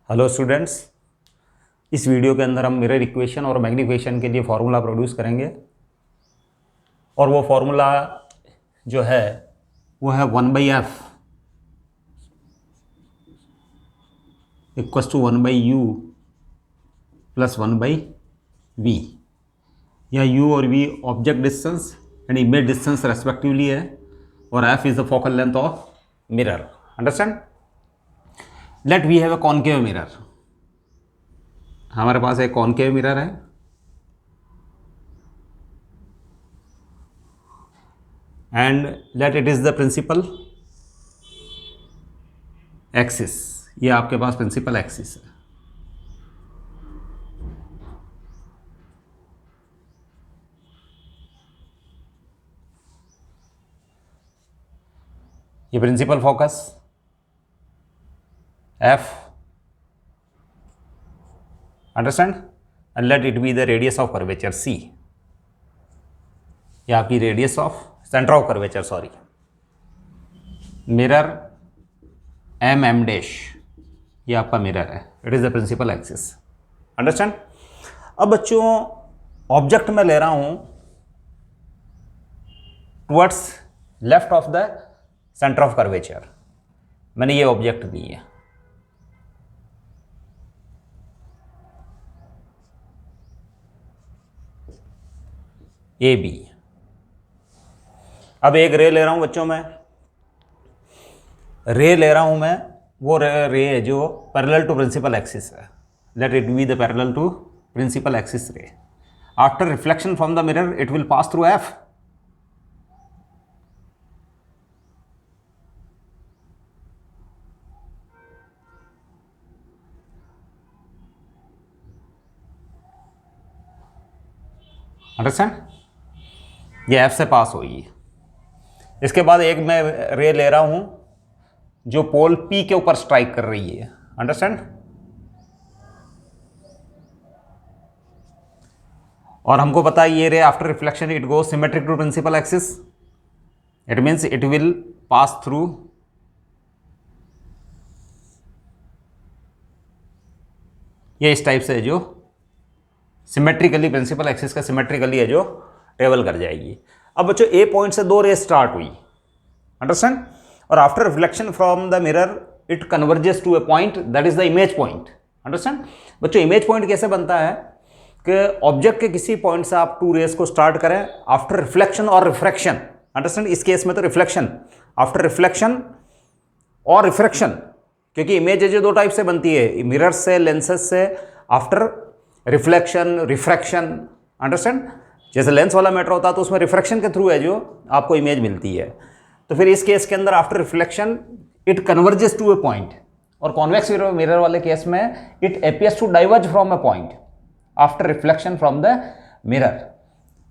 Hello students, इस video के अंदर हम मिरर इक्वेशन और मैग्नीफिकेशन के लिए फार्मूला प्रोड्यूस करेंगे और वो फार्मूला जो है वो है 1/f equals to 1/u plus 1/v। यहाँ u और v object distance and image distance respectively है और f is the focal length of mirror. Understand? Let we have a concave mirror. हमारे पास एक कॉनकेव मिरर है and let it is the principal axis. ये आपके पास प्रिंसिपल एक्सिस है। ये principal focus f, understand, and let it be the radius of curvature c। ये आपकी radius of centre of curvature, sorry, mirror m dash, ये आपका mirror है। It is the principal axis. Understand? अब बच्चों object में ले रहा हूं towards left of the centre of curvature. मैंने ये ऑब्जेक्ट दी है, ए बी। अब एक रे ले रहा हूं बच्चों, मैं रे ले रहा हूं मैं, वो रे है जो पैरेलल टू प्रिंसिपल एक्सिस है। Let it be the parallel to principal axis ray. After reflection from the mirror it will pass through F. Understand? ये एफ से पास होगी। इसके बाद एक मैं रे ले रहा हूं जो पोल पी के ऊपर स्ट्राइक कर रही है। अंडरस्टैंड? और हमको पता है ये ray after reflection it goes symmetric to principal axis. It means it will pass through ये इस टाइप से जो सिमेट्रिकली प्रिंसिपल एक्सिस का सिमेट्रिकली है जो ट्रेवल कर जाएगी। अब बच्चों ए पॉइंट से दो रे स्टार्ट हुई। अंडरस्टैंड? और after reflection from the mirror it converges to a point that is the image point. Understand? बच्चों इमेज पॉइंट कैसे बनता है कि ऑब्जेक्ट के किसी पॉइंट से आप टू रेस को स्टार्ट करें आफ्टर रिफ्लेक्शन और रिफ्रैक्शन। अंडरस्टैंड? इस केस में तो रिफ्लेक्शन, आफ्टर रिफ्लेक्शन और रिफ्रैक्शन, क्योंकि इमेज जो दो टाइप से बनती है, मिरर से, लेंसेज से, आफ्टर रिफ्लेक्शन, रिफ्रैक्शन। अंडरस्टैंड? जैसे लेंस वाला मैटर होता है तो उसमें रिफ्रैक्शन के थ्रू है जो आपको इमेज मिलती है। तो फिर इस केस के अंदर after reflection it converges to a point, और कॉन्वेक्स मिरर वाले केस में it appears to diverge from a point after reflection from the mirror.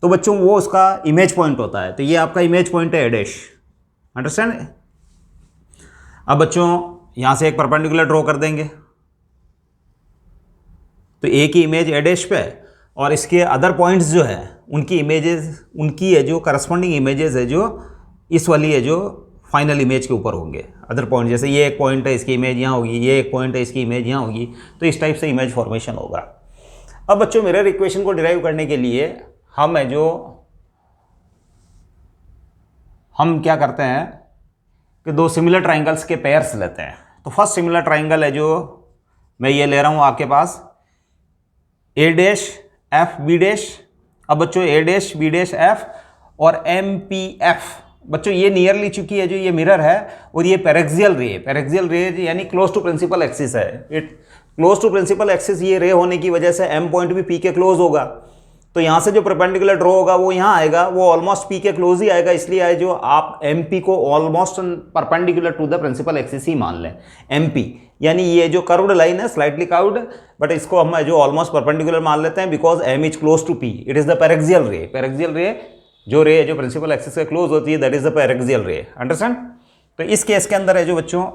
तो बच्चों वो उसका इमेज पॉइंट होता है। तो ये आपका इमेज पॉइंट है ए डैश। अंडरस्टैंड? अब बच्चों यहां से एक परपेंडिकुलर ड्रॉ कर देंगे तो ए की इमेज ए डैश पे और इसके अदर पॉइंट्स जो है उनकी इमेजेस, उनकी है जो करस्पॉन्डिंग इमेजेस है जो इस वाली है जो फाइनल इमेज के ऊपर होंगे। अदर पॉइंट जैसे ये एक पॉइंट है, इसकी इमेज यहाँ होगी, ये एक पॉइंट है, इसकी इमेज यहाँ होगी। तो इस टाइप से इमेज फॉर्मेशन होगा। अब बच्चों मिरर इक्वेशन को डिराइव करने के लिए हम है जो हम क्या करते हैं कि दो सिमिलर ट्राइंगल्स के पेयर्स लेते हैं। तो फर्स्ट सिमिलर ट्राइंगल है जो मैं ये ले रहा हूँ आपके पास ए डैश एफ बी डैश। अब बच्चों ए डैश बी डैश एफ और एम पी एफ। बच्चों ये नियरली चुकी है जो ये मिरर है और ये पैरेक्सियल रे, पैरेक्सियल रे यानी क्लोज टू प्रिंसिपल एक्सिस है। It close to principal axis ये रे होने की वजह से एम पॉइंट भी पी के क्लोज होगा। तो यहां से जो परपेंडिकुलर ड्रॉ होगा वो यहां आएगा, वो ऑलमोस्ट पी के क्लोज ही आएगा। इसलिए आए जो आप एम पी को almost perpendicular to the principal axis ही मान लें। एम पी यानी ये जो कर्व्ड लाइन है, स्लाइटली कर्व्ड, बट इसको हम जो ऑलमोस्ट परपेंडिकुलर मान लेते हैं because M is close to P. It is the paraxial ray. Paraxial ray जो रे जो प्रिंसिपल एक्सिस के क्लोज होती है दैट इज द पैरेक्सियल रे। अंडरस्टैंड? तो इस केस के अंदर है जो बच्चों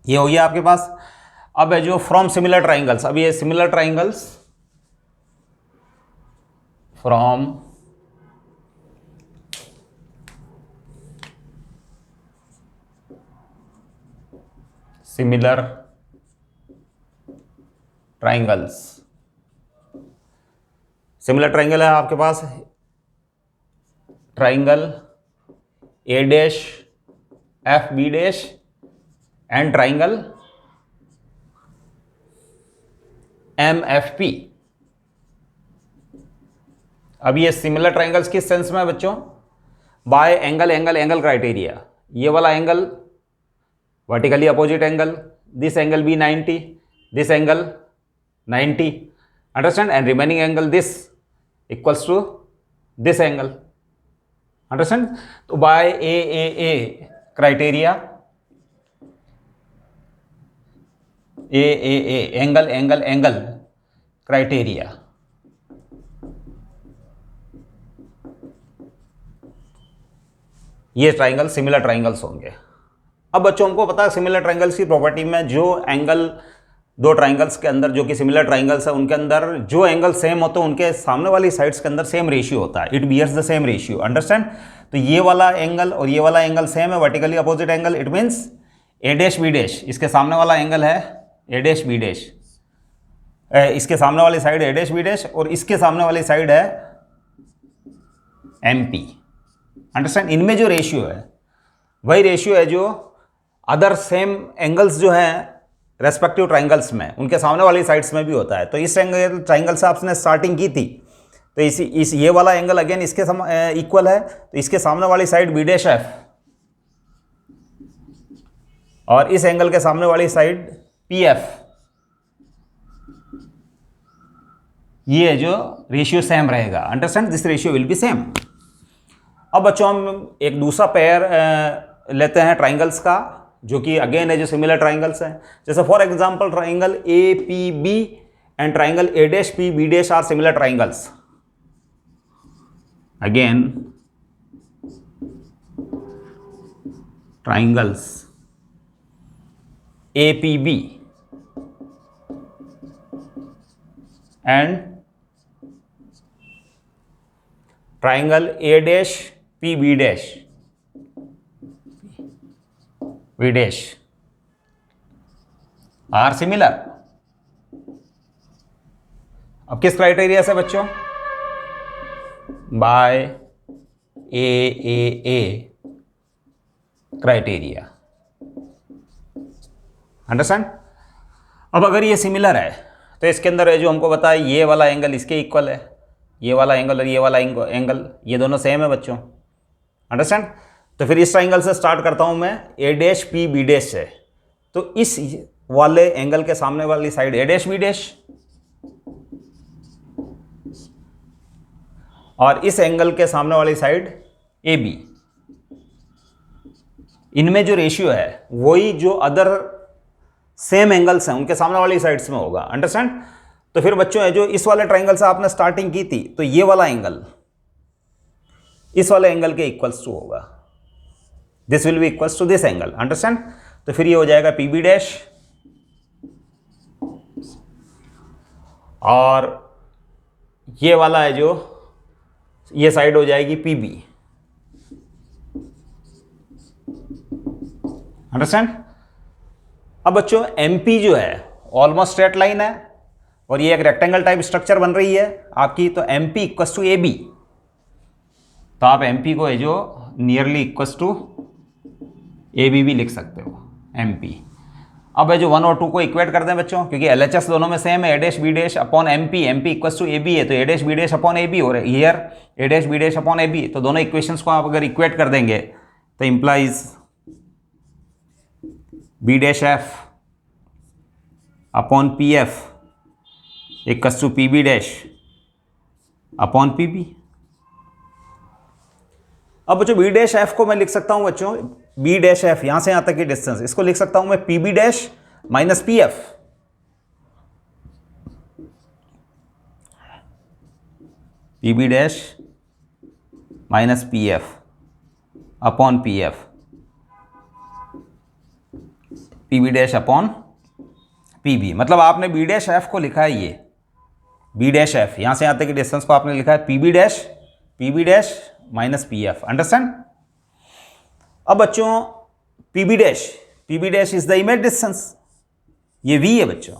ये हो गया आपके पास। अब है जो फ्रॉम सिमिलर ट्राइंगल्स, अब ये similar triangles from similar triangles. Similar triangle है आपके पास, triangle A dash F B dash and triangle M F P. अब ये सिमिलर ट्राइंगल्स किस सेंस में है बच्चों? By angle angle angle criteria. ये वाला angle vertically opposite angle, this angle be 90, this angle 90, understand, and remaining angle this equals to this angle, understand. तो by A criteria, A angle angle angle criteria, ये triangle similar triangles होंगे। अब बच्चों हमको पता है सिमिलर ट्राइंगल्स की property में, जो एंगल दो ट्राइंगल्स के अंदर जो कि सिमिलर ट्राइंगल्स है उनके अंदर जो एंगल सेम होते हैं उनके सामने वाली साइड्स के अंदर सेम रेशियो होता है, it bears the same ratio, understand. तो ये वाला एंगल और ये वाला एंगल सेम है, vertically opposite angle, it means A dash B dash, इसके सामने वाला एंगल है ए डैश बी डैश, इसके सामने वाली साइड ए डैश बी डैश और इसके सामने वाली साइड है एम पी, अंडरस्टैंड। इनमें जो रेशियो है वही रेशियो है जो अदर सेम एंगल्स जो हैं रेस्पेक्टिव ट्राइंगल्स में उनके सामने वाली साइड्स में भी होता है। तो इस एंगल ट्राइंगल से आपने स्टार्टिंग की थी, तो इस ये वाला एंगल अगेन इसके इक्वल है, तो इसके सामने वाली साइड बी डैश एफ और इस एंगल के सामने वाली साइड पी एफ, ये जो रेशियो सेम रहेगा, understand, this ratio will be same. अब बच्चों हम एक दूसरा पेयर लेते हैं ट्राइंगल्स का, जो कि अगेन है जो सिमिलर ट्राइंगल्स हैं। जैसे for example triangle A P B and triangle A dash P B dash are similar triangles. Again triangles A P B and triangle A dash P B dash V dash are similar. अब किस criteria से बच्चों? By A criteria, understand. अब अगर ये similar है तो इसके अंदर है जो हमको पता है ये वाला एंगल इसके इक्वल है, ये वाला एंगल और ये वाला एंगल ये दोनों सेम है बच्चों, अंडरस्टैंड। तो फिर इस ट्राइंगल से स्टार्ट करता हूं मैं ए डैश पी बी डैश से, तो इस वाले एंगल के सामने वाली साइड ए डैश बी डैश और इस एंगल के सामने वाली साइड ए बी, इनमें जो रेशियो है वही जो अदर सेम एंगल्स हैं उनके सामने वाली साइड्स में होगा, अंडरस्टैंड। तो फिर बच्चों है जो इस वाले ट्राइंगल से आपने स्टार्टिंग की थी, तो ये वाला एंगल इस वाले एंगल के इक्वल्स टू होगा, this will be equals to this angle, understand. तो फिर ये हो जाएगा पी बी डैश और ये वाला है जो ये साइड हो जाएगी पी बी, अंडरस्टैंड। अब बच्चों एम पी जो है ऑलमोस्ट स्ट्रेट लाइन है और ये एक रेक्टेंगल टाइप स्ट्रक्चर बन रही है आपकी, तो M P equals to A B, तो आप एम पी को है जो nearly equals to A B भी लिख सकते हो, एम पी। अब है जो 1 और 2 को इक्वेट कर दें बच्चों, क्योंकि एल एच एस दोनों में सेम है, A dash B dash upon M P equals to A B है, तो A dash B dash upon A B हो रहा है here, A dash B dash upon A B. तो दोनों इक्वेशंस को आप अगर इक्वेट कर देंगे तो implies B dash F upon P F equals to P B dash upon P B. अब बच्चों बी डैश एफ को मैं लिख सकता हूं बच्चों, बी डैश एफ यहां से यहां तक की डिस्टेंस, इसको लिख सकता हूं मैं P B dash minus P F, P B dash minus P F upon P F, P B dash upon P B. मतलब आपने बी डैश एफ को लिखा है, ये बी डैश एफ यहां से यहां तक की डिस्टेंस को आपने लिखा है P B dash minus P F, understand. अब बच्चों P B dash is the image distance, ये वी है बच्चों,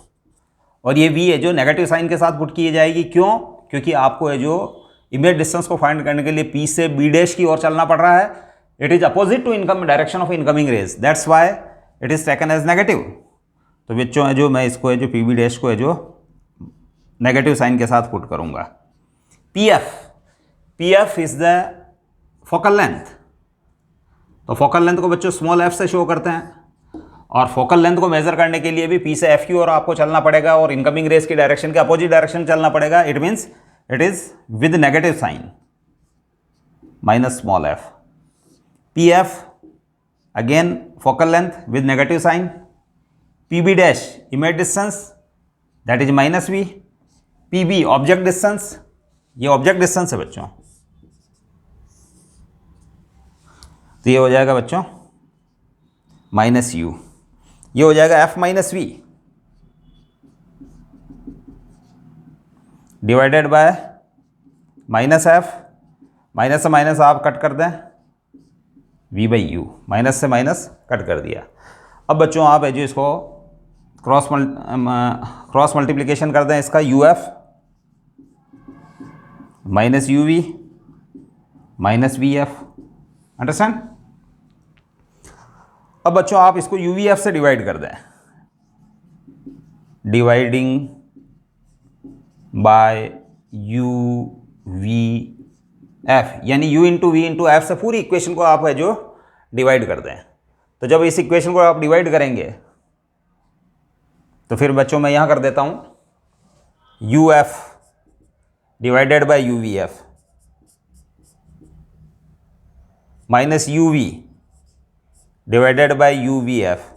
और ये v है जो नेगेटिव साइन के साथ पुट की जाएगी। क्यों? क्योंकि आपको है जो इमेज डिस्टेंस को फाइंड करने के लिए p से b डैश की ओर चलना पड़ रहा है। It is opposite to income direction of incoming rays, that's why it is taken as negative. तो बच्चों है जो मैं इसको है जो पी बी डैश को है जो नेगेटिव साइन के साथ पुट करूंगा। P F is the focal length. तो फोकल लेंथ को बच्चों स्मॉल एफ से शो करते हैं, और फोकल लेंथ को मेजर करने के लिए भी पी से एफ की ओर आपको चलना पड़ेगा और इनकमिंग रेज की डायरेक्शन के अपोजिट डायरेक्शन चलना पड़ेगा। It means it is with negative sign minus small F. P F again focal length with negative sign, P B dash image distance that is minus V, P B object distance, ये object distance है बच्चों। तो ये हो जाएगा बच्चों minus you, ये हो जाएगा F minus V divided by minus F, minus से माइनस आप कट कर दें, वी बाई यू, माइनस से माइनस कट कर दिया। अब बच्चों आप है जो इसको क्रॉस मल्टीप्लिकेशन कर दें इसका, U F minus U V minus V F, understand. अब बच्चों आप इसको यू वी एफ से डिवाइड कर दें, dividing by U V F, यानी u into V into F से पूरी इक्वेशन को आप है जो डिवाइड कर दें। तो जब इस इक्वेशन को आप डिवाइड करेंगे तो फिर बच्चों मैं यहां कर देता हूं U F divided by U V F minus U V divided by U V F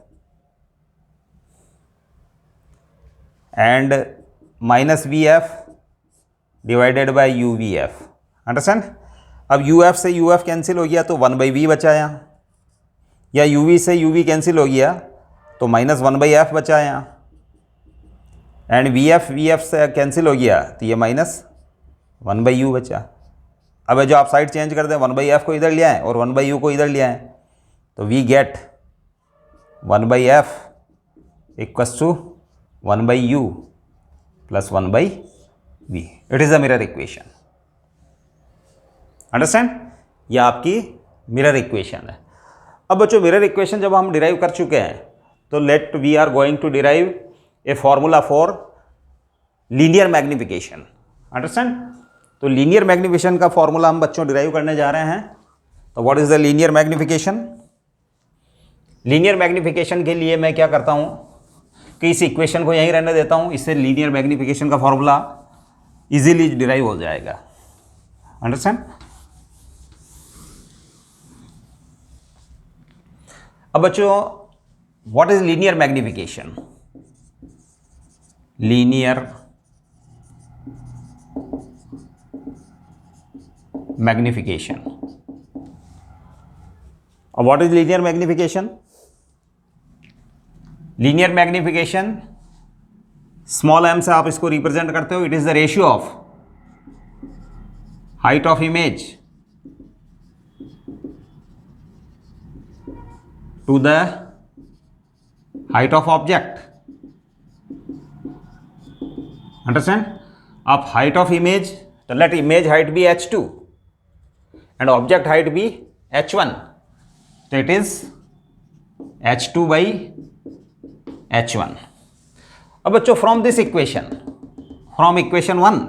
and minus V F divided by U V F, understand. अब यू एफ से यू एफ कैंसिल हो गया तो 1 बाई वी बचा यहाँ, या U V से U V cancel हो गया तो माइनस 1 बाई एफ बचा यहाँ, एंड वी एफ से कैंसिल हो गया तो ये माइनस 1 बाई यू बचा। अब जो आप साइड चेंज कर दें 1 बाई एफ को इधर ले आएँ और 1 बाई यू को इधर ले आएँ, तो we get 1 by F equals to 1 by U plus 1 by V. It is a mirror equation, understand. यह आपकी मिरर इक्वेशन है। अब बच्चों मिरर इक्वेशन जब हम डिराइव कर चुके हैं तो let we are going to derive a formula for linear magnification, understand. तो लीनियर मैग्निफिकेशन का फॉर्मूला हम बच्चों डिराइव करने जा रहे हैं। तो what is the linear magnification? Linear magnification के लिए मैं क्या करता हूं कि इस इक्वेशन को यहीं रहने देता हूं, इससे लीनियर मैग्निफिकेशन का फॉर्मूला इजीली डिराइव हो जाएगा, अंडरस्टैंड। अब बच्चों what is linear magnification? Linear magnification. अब what is linear magnification? Linear magnification small M से आप इसको रिप्रेजेंट करते हो। It is the ratio of height of image to the height of object, understand। अब height of image, तो let image height be h2 and object height be h1, so it is h2 by h1। अब बच्चों from this equation, from equation 1,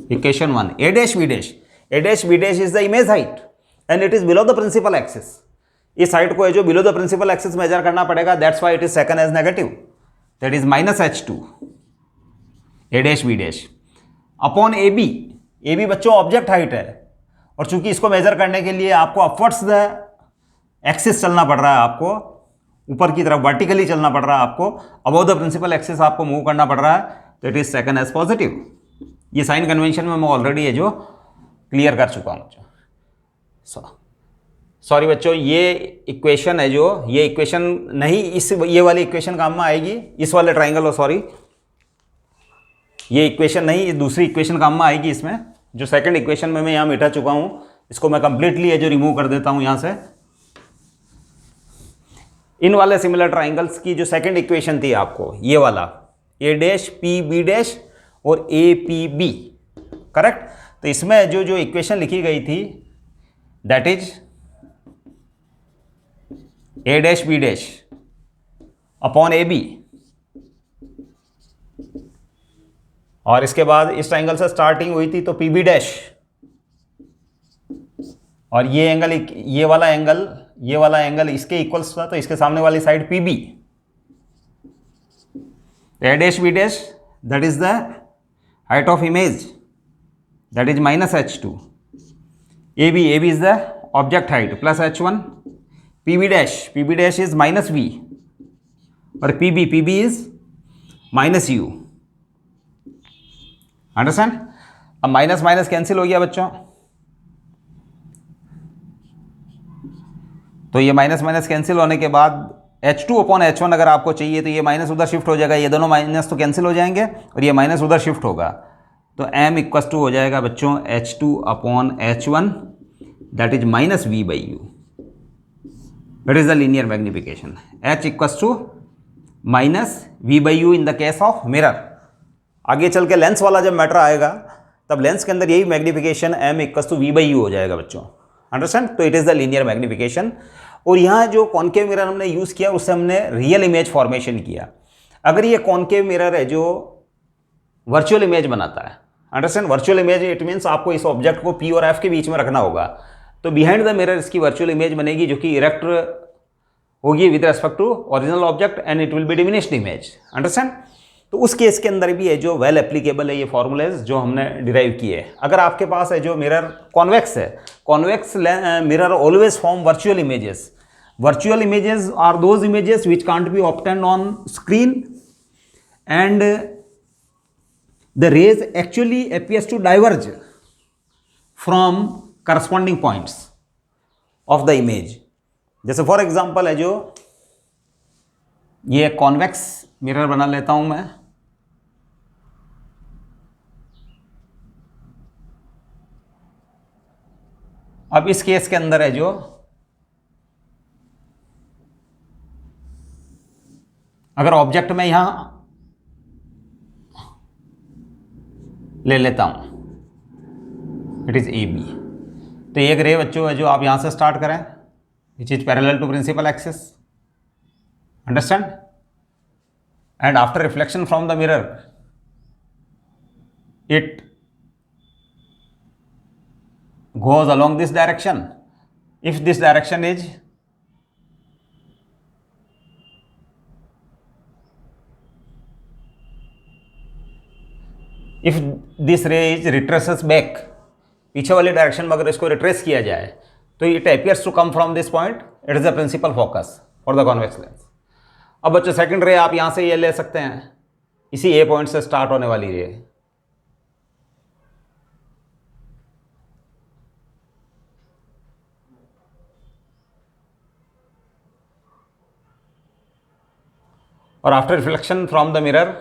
equation 1, a dash b dash, a dash b dash is the image height and it is below the principal axis। इस height को है जो below the principal axis measure करना पड़ेगा, that's why it is taken as negative, that is minus h2 a dash b dash upon ab। ab बच्चों object height है, और चूंकि इसको मेजर करने के लिए आपको अपवर्ड्स द एक्सिस चलना पड़ रहा है, आपको ऊपर की तरफ वर्टिकली चलना पड़ रहा है, आपको अबव द प्रिंसिपल एक्सिस आपको मूव करना पड़ रहा है, तो it is taken as positive. ये साइन कन्वेंशन में मैं ऑलरेडी है जो क्लियर कर चुका हूँ। सॉरी बच्चों, ये इक्वेशन है जो, ये इक्वेशन नहीं, इस ये वाली इक्वेशन काम में आएगी, इस वाले ट्राइंगल, सॉरी ये इक्वेशन नहीं, ये दूसरी इक्वेशन काम में आएगी। इसमें जो सेकंड इक्वेशन में मैं यहाँ मिटा चुका हूँ, इसको मैं कंप्लीटली है जो रिमूव कर देता हूँ यहाँ से। इन वाले सिमिलर ट्राइंगल्स की जो सेकंड इक्वेशन थी आपको, ये वाला ए डैश पी बी डैश और ए पी बी, करेक्ट। तो इसमें जो जो इक्वेशन लिखी गई थी that is A dash B dash upon A B, और इसके बाद इस ट्राइंगल से स्टार्टिंग हुई थी तो पी बी डैश, और ये एंगल, ये वाला एंगल इसके इक्वल्स था, तो इसके सामने वाली side P B. A dash B dash that is the height of image that is minus h2, A B is the object height plus h1, P B dash is minus v और P B is minus u, understand. अब minus minus cancel हो गया बच्चों, तो ये minus minus cancel होने के बाद h2 अपॉन h1 अगर आपको चाहिए तो ये माइनस उधर शिफ्ट हो जाएगा, ये दोनों माइनस तो कैंसिल हो जाएंगे और ये माइनस उधर शिफ्ट होगा, तो m इक्वस टू हो जाएगा बच्चों h2 upon h1 that is minus v by U, that is the linear magnification. h equals to minus v by U in the case of mirror. आगे चल के lens वाला जब मैटर आएगा तब लेंस के अंदर यही magnification m equals to v by U हो जाएगा बच्चों, अंडरस्टैंड। तो it is the linear magnification. और यहाँ जो कॉनकेव मिरर हमने यूज़ किया उससे हमने रियल इमेज फॉर्मेशन किया। अगर ये कॉनकेव मिरर है जो वर्चुअल इमेज बनाता है, understand, virtual image it means आपको इस ऑब्जेक्ट को P और F के बीच में रखना होगा, तो बिहाइंड द मिरर इसकी वर्चुअल इमेज बनेगी जो कि इरेक्ट होगी with respect to original object and it will be diminished image, understand. तो उस केस के अंदर भी है जो वेल एप्लीकेबल है ये फॉर्मूलेज जो हमने डिराइव किए। अगर आपके पास है जो मिरर कॉन्वेक्स है, convex mirror always form virtual images. Virtual images are those images which can't be obtained on screen and the rays actually appears to diverge from corresponding points of the image। जैसे for example है जो ये convex mirror बना लेता हूं मैं, अब इस केस के अंदर है जो अगर ऑब्जेक्ट में यहां ले लेता हूं, इट इज ए बी, तो एक रे बच्चों है जो आप यहां से स्टार्ट करें which is parallel to principal axis, understand, and after reflection from the mirror it goes along this direction. If this direction is if this ray is retraces back, पीछे वाली डायरेक्शन में अगर इसको रिट्रेस किया जाए तो it appears to come from this point, it is the principal focus for the convex lens। अब बच्चों सेकंड रे आप यहां से ये ले सकते हैं, इसी ए पॉइंट से स्टार्ट होने वाली रे, और after reflection from the mirror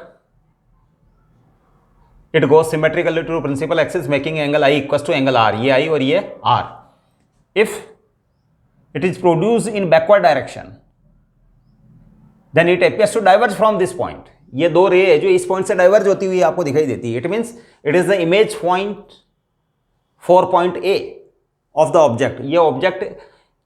it goes symmetrically to principal axis making angle I equal to angle R, ये आई और ये R. If it is produce in backward direction then it appears to diverge from this point. ये दो रे है जो इस point से डाइवर्ज होती हुई आपको दिखाई देती है, it means it is the image point for point A of the object. ये ऑब्जेक्ट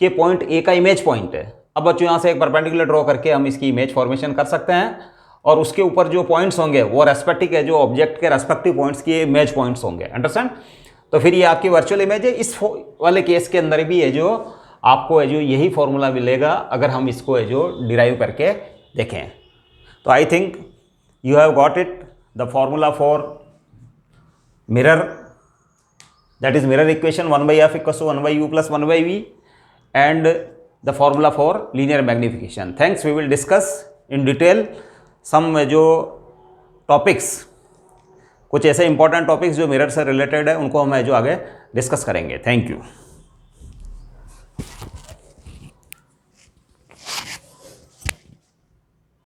के पॉइंट ए का इमेज पॉइंट है। अब बच्चों यहाँ से एक परपेंडिकुलर ड्रॉ करके हम इसकी इमेज फॉर्मेशन कर सकते हैं और उसके ऊपर जो पॉइंट्स होंगे वो रेस्पेक्टिव है जो ऑब्जेक्ट के रेस्पेक्टिव पॉइंट्स के इमेज पॉइंट्स होंगे, अंडरस्टैंड। तो फिर ये आपकी वर्चुअल इमेज है। इस वाले केस के अंदर भी है जो आपको है जो यही फॉर्मूला मिलेगा अगर हम इसको है जो डिराइव करके देखें। तो I think you have got it, the formula for mirror that is mirror equation 1/f = 1/u + 1/v and the formula for linear magnification. Thanks. We will discuss in detail some जो topics, कुछ ऐसे important topics जो mirror से related है उनको हम जो आगे डिस्कस करेंगे। Thank you.